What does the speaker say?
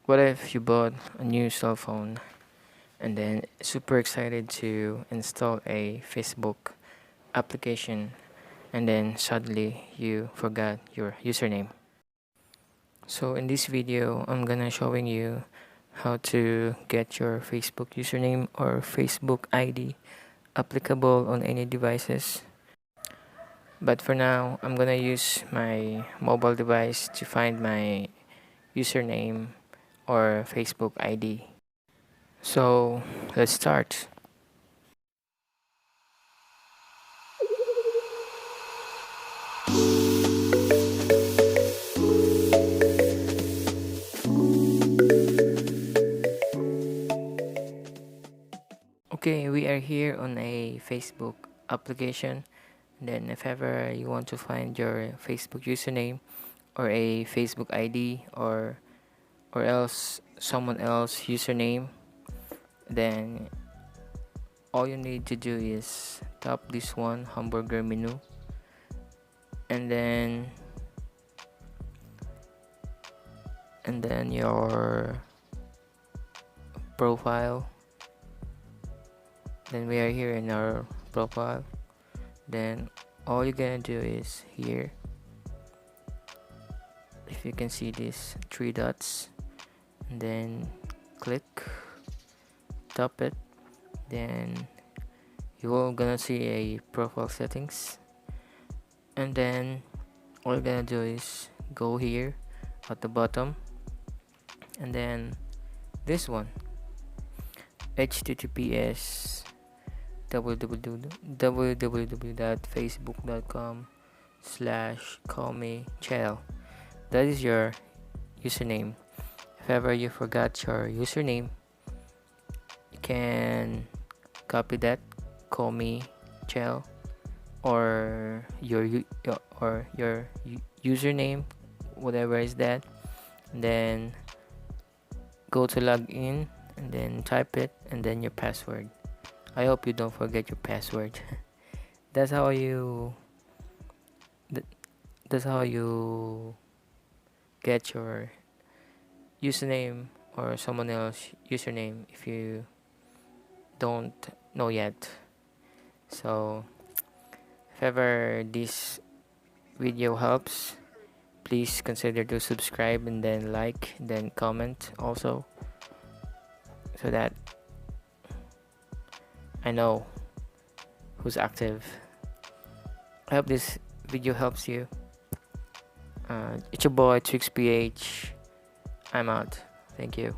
What if you bought a new cell phone and then super excited to install a Facebook application and then suddenly you forgot your username? So in this video, I'm gonna showing you how to get your Facebook username or Facebook ID applicable on any devices. But for now, I'm gonna use my mobile device to find my username or Facebook ID. So let's start. Okay, we are here on a Facebook application. Then if ever you want to find your Facebook username or a Facebook ID or else someone else username, then all you need to do is tap this one hamburger menu, and then your profile. Then we are here in our profile. Then all you're gonna do is here, if you can see these three dots, and then click, tap it, then you will gonna see a profile settings, and then all you're gonna do is go here at the bottom, and then this one, https www.facebook.com/callmechell. That is your username. If ever you forgot your username, you can copy that, call me Chell, or your username, whatever is that, and then go to login and then type it and then your password. I hope you don't forget your password. that's how you th- that's how you get your username or someone else username if you don't know yet. So if ever this video helps, please consider to subscribe and then like and then comment also, so that I know who's active. I hope this video helps you. It's your boy TwixPH. I'm out. Thank you.